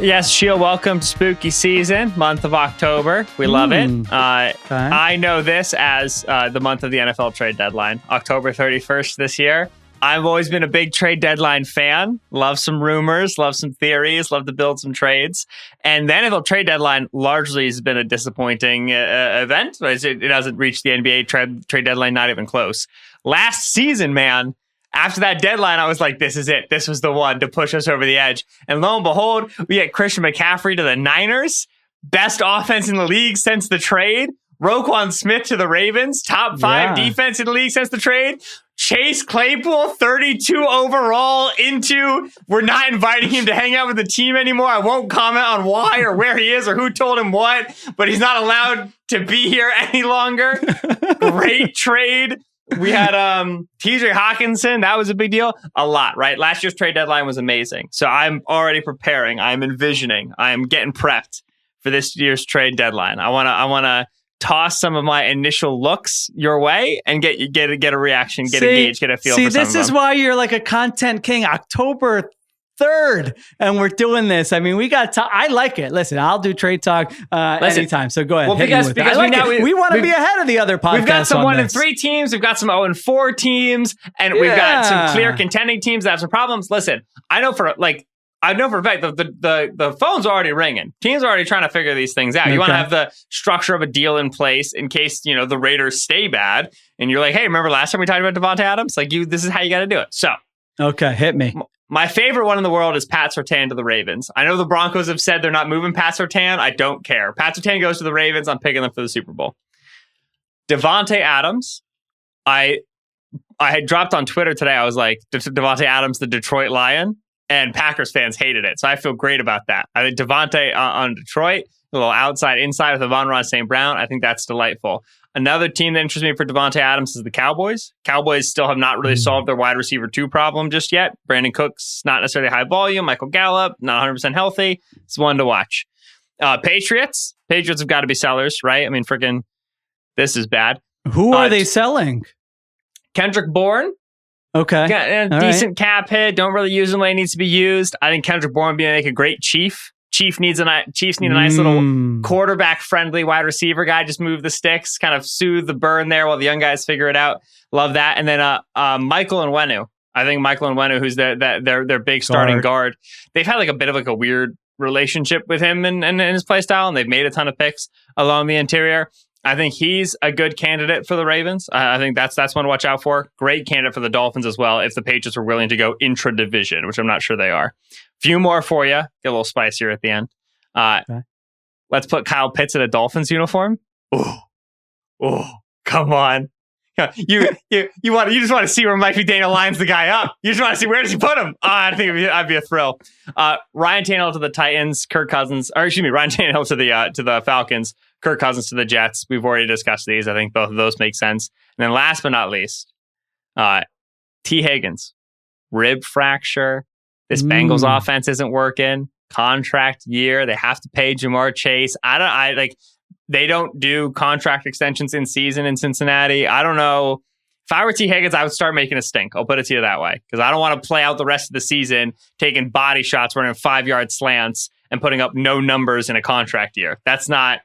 Yes, Sheil, welcome to spooky season, month of October. We love it. I know this as the month of the NFL trade deadline, October 31st this year. I've always been a big trade deadline fan. Love some rumors, love some theories, love to build some trades. And the NFL trade deadline largely has been a disappointing event. It hasn't reached the NBA trade deadline, not even close. Last season, man, after that deadline, I was like, this is it. This was the one to push us over the edge. And lo and behold, we get Christian McCaffrey to the Niners. Best offense in the league since the trade. Roquan Smith to the Ravens. Top 5 defense in the league since the trade. Chase Claypool, 32 overall we're not inviting him to hang out with the team anymore. I won't comment on why or where he is or who told him what, but he's not allowed to be here any longer. Great trade. We had TJ Hawkinson. That was a big deal. A lot, right? Last year's trade deadline was amazing. So I'm already preparing. I'm envisioning. I'm getting prepped for this year's trade deadline. I want to toss some of my initial looks your way and get a reaction, get a gauge, get a feel for some of them. This is why you're like a content king. October 3rd, and we're doing this. I mean, we got I like it. Listen, I'll do trade talk anytime. So go ahead. Well, because we want to be ahead of the other podcasts. We've got some 1-3 teams. We've got some 0-4 teams, and we've got some clear contending teams that have some problems. Listen, I know for a fact the phone's already ringing. Teams are already trying to figure these things out. You want to have the structure of a deal in place in case, the Raiders stay bad. And you're like, hey, remember last time we talked about Davante Adams? This is how you got to do it. So, okay, hit me. My favorite one in the world is Pat Surtain to the Ravens. I know the Broncos have said they're not moving Pat Surtain. I don't care. Pat Surtain goes to the Ravens. I'm picking them for the Super Bowl. Davante Adams. I had dropped on Twitter today. I was like, Davante Adams, the Detroit Lion. And Packers fans hated it. So I feel great about that. I think Davante on Detroit, a little outside, inside with Amon-Ra St. Brown. I think that's delightful. Another team that interests me for Davante Adams is the Cowboys. Cowboys still have not really solved their wide receiver 2 problem just yet. Brandon Cooks, not necessarily high volume. Michael Gallup, not 100% healthy. It's one to watch. Patriots have got to be sellers, right? I mean, freaking, this is bad. Who are they selling? Kendrick Bourne. Okay. Got a decent cap hit. Don't really use him the way he needs to be used. I think Kendrick Bourne would be make a great chief. Chiefs need a nice little quarterback-friendly wide receiver guy. Just move the sticks, kind of soothe the burn there while the young guys figure it out. Love that. And then Michael Onwenu. I think Michael Onwenu, who's their big starting guard. They've had a bit of a weird relationship with him and his play style, and they've made a ton of picks along the interior. I think he's a good candidate for the Ravens. I think that's one to watch out for. Great candidate for the Dolphins as well if the Patriots are willing to go intra-division, which I'm not sure they are. Few more for you. Get a little spicier at the end. Let's put Kyle Pitts in a Dolphins uniform. Oh, come on. You just want to see where Mike McDaniel lines the guy up. You just want to see where does he put him. I think that'd be a thrill. Ryan Tannehill to the Titans. Ryan Tannehill to the Falcons. Kirk Cousins to the Jets. We've already discussed these. I think both of those make sense. And then last but not least, T. Higgins. Rib fracture. This Bengals offense isn't working. Contract year. They have to pay Jamar Chase. They don't do contract extensions in season in Cincinnati. I don't know. If I were T. Higgins, I would start making a stink. I'll put it to you that way. Because I don't want to play out the rest of the season taking body shots, running 5-yard slants, and putting up no numbers in a contract year. That's not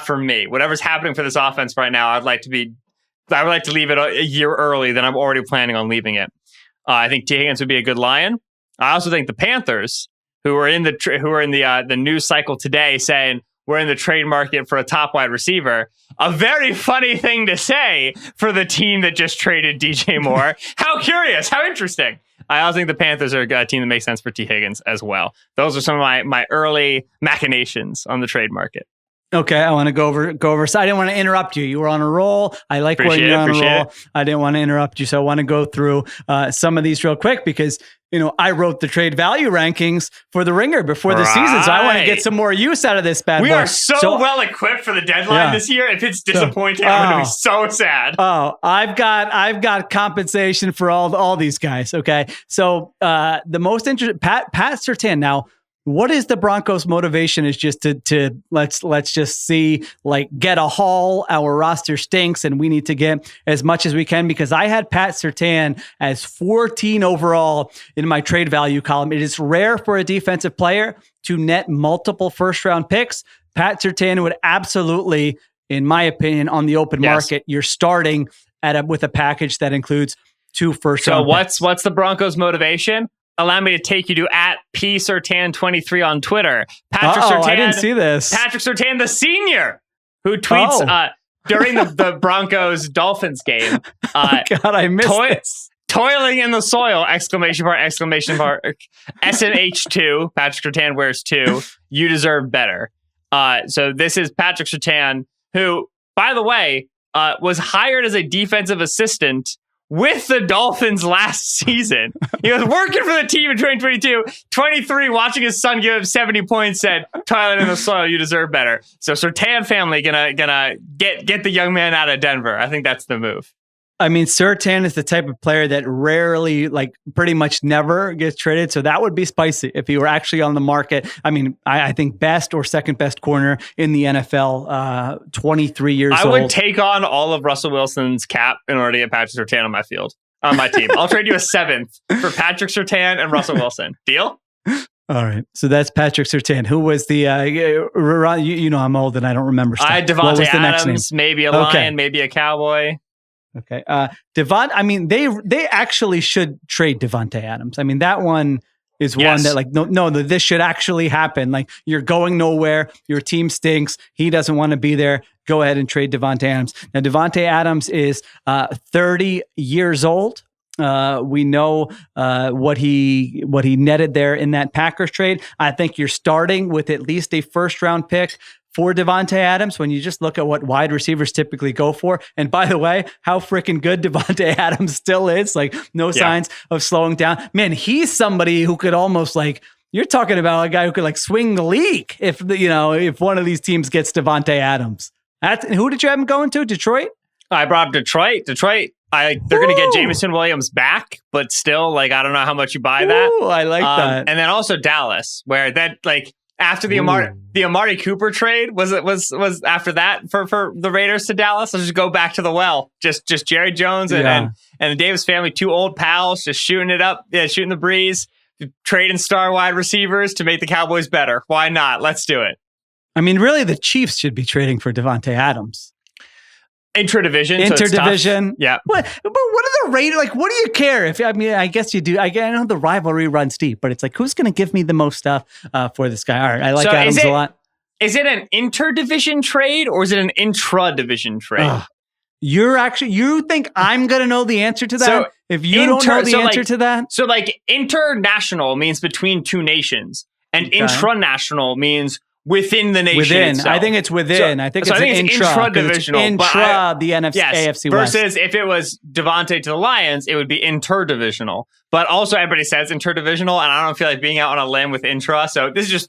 for me. Whatever's happening for this offense right now, I would like to leave it a year early than I'm already planning on leaving it. I think T. Higgins would be a good Lion. I also think the Panthers, who are in the news cycle today, saying we're in the trade market for a top wide receiver. A very funny thing to say for the team that just traded DJ Moore. How curious! How interesting! I also think the Panthers are a team that makes sense for T. Higgins as well. Those are some of my early machinations on the trade market. Okay, I want to go over. So I didn't want to interrupt you. You were on a roll. I like when you're on a roll. I didn't want to interrupt you, so I want to go through some of these real quick because I wrote the trade value rankings for the Ringer before the season, so I want to get some more use out of this bad boy. We are so well equipped for the deadline this year. If it's disappointing, I'm going to be so sad. Oh, I've got compensation for all these guys. Okay, so the most interesting Pat Surtain now. what is the Broncos' motivation? Is just to let's just see, like, get a haul. Our roster stinks, and we need to get as much as we can, because I had Pat Surtain as 14 overall in my trade value column. It is rare for a defensive player to net multiple first-round picks. Pat Surtain would absolutely, in my opinion, on the open market, you're starting with a package that includes 2 first-round picks. So what's the Broncos' motivation? Allow me to take you to @PSurtain23 on Twitter. Patrick Surtain, I didn't see this. Patrick Surtain, the senior, who tweets during the Broncos Dolphins game. God, I missed this. Toiling in the soil! ! SNH2. Patrick Surtain wears 2. You deserve better. So this is Patrick Surtain, who, by the way, was hired as a defensive assistant with the Dolphins last season. He was working for the team in 2022, 23, watching his son give him 70 points, said, toilet in the soil, you deserve better. So Surtain family gonna get the young man out of Denver. I think that's the move. I mean, Surtain is the type of player that rarely, like pretty much never gets traded. So that would be spicy if he were actually on the market. I mean, I think best or second best corner in the NFL, 23 years old. I would take on all of Russell Wilson's cap in order to get Patrick Surtain on my team. I'll trade you a 7th for Patrick Surtain and Russell Wilson. Deal? All right. So that's Patrick Surtain. Who was the, you know, I'm old and I don't remember stuff. I had Davante Adams, maybe a Lion, maybe a Cowboy. Okay. I mean, they actually should trade Davante Adams. I mean, that one is one that, like, no, this should actually happen. Like, you're going nowhere. Your team stinks. He doesn't want to be there. Go ahead and trade Davante Adams. Now, Davante Adams is 30 years old. We know what he netted there in that Packers trade. I think you're starting with at least a first round pick for Davante Adams when you just look at what wide receivers typically go for. And by the way, how freaking good Davante Adams still is. Like, no signs of slowing down. Man, he's somebody who could almost, like, you're talking about a guy who could, like, swing the league if if one of these teams gets Davante Adams. Who did you have him going to? Detroit? I brought up Detroit. They're going to get Jameson Williams back, but still, like, I don't know how much you buy that. Ooh, I like that. And then also Dallas, where that, like, after the Amari Cooper trade was after that for the Raiders to Dallas. Let's just go back to the well. Just Jerry Jones and the Davis family, 2 old pals, just shooting it up, shooting the breeze, trading star wide receivers to make the Cowboys better. Why not? Let's do it. I mean, really, the Chiefs should be trading for Davante Adams. Interdivision. Yeah. But what are the Raiders? Like, what do you care? I guess you do. I know the rivalry runs deep, but it's like, who's going to give me the most stuff for this guy? All right. I like Adams a lot. Is it an interdivision trade or is it an intra-division trade? You think I'm going to know the answer to that? So if you don't know the answer to that? So, like, international means between 2 nations, and intranational means within the nation itself. I think it's within. I think it's intra-divisional. The AFC West. Versus West. if it was Davante to the Lions, it would be interdivisional. But also everybody says interdivisional, and I don't feel like being out on a limb with intra. So this is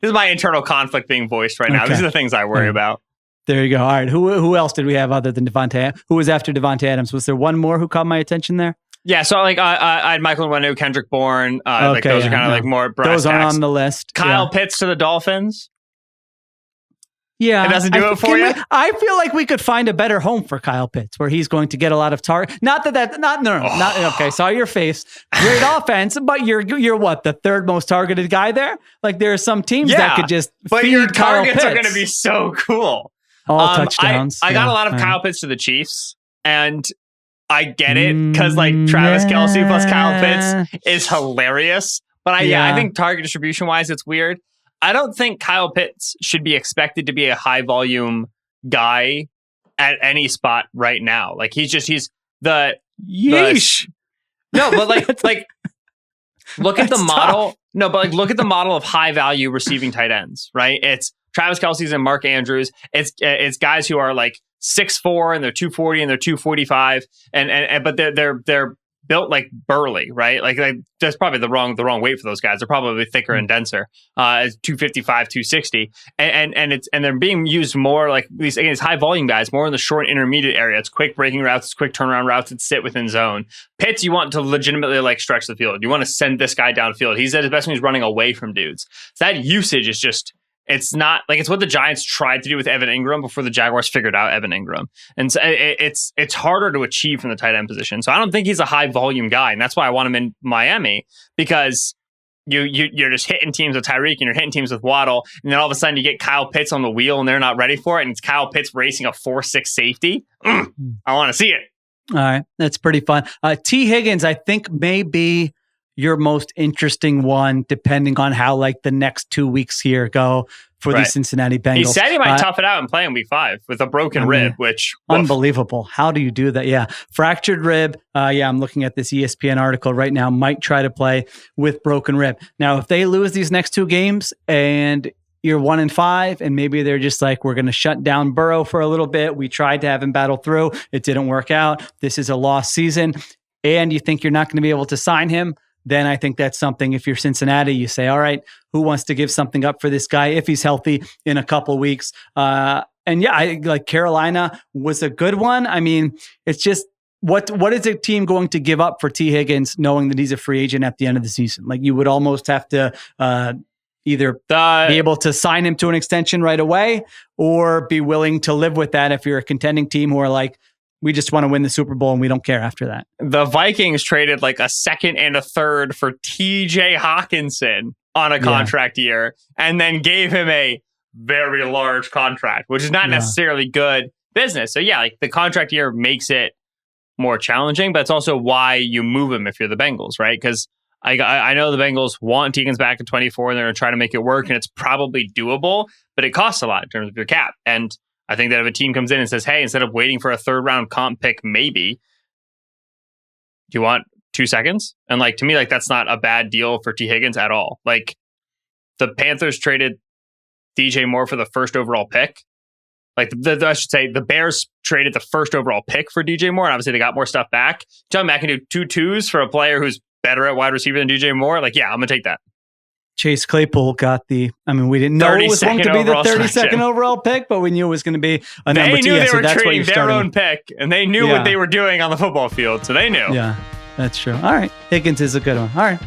my internal conflict being voiced right now. Okay. These are the things I worry about. There you go. All right. Who else did we have other than Davante? Who was after Davante Adams? Was there one more who caught my attention there? Yeah, so like I had Michael Nwanu, Kendrick Bourne. Like those are kind of like more brass Those aren't tacks. on the list. Kyle Pitts to the Dolphins. Yeah, it doesn't do it for you. I feel like we could find a better home for Kyle Pitts, where he's going to get a lot of target. Okay. Saw your face. Great offense, but you're what, the 3rd most targeted guy there? Like, there are some teams that could just. But feed your Kyle targets Pitts. are going to be so cool. All touchdowns. I got a lot of Kyle Pitts to the Chiefs, and I get it because like Travis Kelce plus Kyle Pitts is hilarious. But I think target distribution wise, it's weird. I don't think Kyle Pitts should be expected to be a high volume guy at any spot right now. Like he's the yeesh. No, but like look at the model. Tough. No, but like look at the model of high value receiving tight ends, right? It's Travis Kelce's and Mark Andrews. It's guys who are like 6'4" and they're 240 and they're 245 but they're built like burly, right? Like that's probably the wrong weight for those guys. They're probably thicker and denser. 255, 260, and they're being used more like these high volume guys, more in the short intermediate area. It's quick breaking routes, it's quick turnaround routes that sit within zone. Pitts, you want to legitimately like stretch the field. You want to send this guy downfield. He's at his best when he's running away from dudes. So that usage is just. It's not like it's what the Giants tried to do with Evan Ingram before the Jaguars figured out Evan Ingram. And so it's harder to achieve from the tight end position. So I don't think he's a high volume guy. And that's why I want him in Miami, because you're just hitting teams with Tyreek and you're hitting teams with Waddle. And then all of a sudden you get Kyle Pitts on the wheel and they're not ready for it. And it's Kyle Pitts racing a 4.6 safety. I want to see it. All right. That's pretty fun. T. Higgins, I think may be your most interesting one, depending on how like the next 2 weeks here go for the Cincinnati Bengals. He said he might tough it out and play in week 5 with a broken rib, which unbelievable. How do you do that? Yeah. Fractured rib. I'm looking at this ESPN article right now. Might try to play with broken rib. Now, if they lose these next 2 games and you're 1-5, and maybe they're just like, we're going to shut down Burrow for a little bit. We tried to have him battle through. It didn't work out. This is a lost season. And you think you're not going to be able to sign him. Then I think that's something, if you're Cincinnati, you say, all right, who wants to give something up for this guy if he's healthy in a couple weeks? I like Carolina was a good one. I mean, it's just, what is a team going to give up for T. Higgins, knowing that he's a free agent at the end of the season? Like, you would almost have to either be able to sign him to an extension right away, or be willing to live with that if you're a contending team who are like, we just want to win the Super Bowl and we don't care after that. The Vikings traded like a second and a third for TJ Hawkinson on a contract year, and then gave him a very large contract, which is not necessarily good business. So yeah, like the contract year makes it more challenging, but it's also why you move him if you're the Bengals, right? Because I know the Bengals want Higgins back in 24 and they're going to try to make it work, and it's probably doable, but it costs a lot in terms of your cap. And I think that if a team comes in and says, hey, instead of waiting for a 3rd round comp pick, maybe, do you want 2 seconds? And like, to me, like that's not a bad deal for T. Higgins at all. Like, the Panthers traded DJ Moore for the 1st overall pick. Like, I should say the Bears traded the 1st overall pick for DJ Moore, and obviously they got more stuff back. John Mack can do 2 2s for a player who's better at wide receiver than DJ Moore. Like, yeah, I'm going to take that. Chase Claypool got we didn't know it was going to be the 32nd overall pick, but we knew it was going to be a number 2. They knew they were trading their own pick, and they knew what they were doing on the football field, so they knew. Yeah, that's true. All right. Higgins is a good one. All right.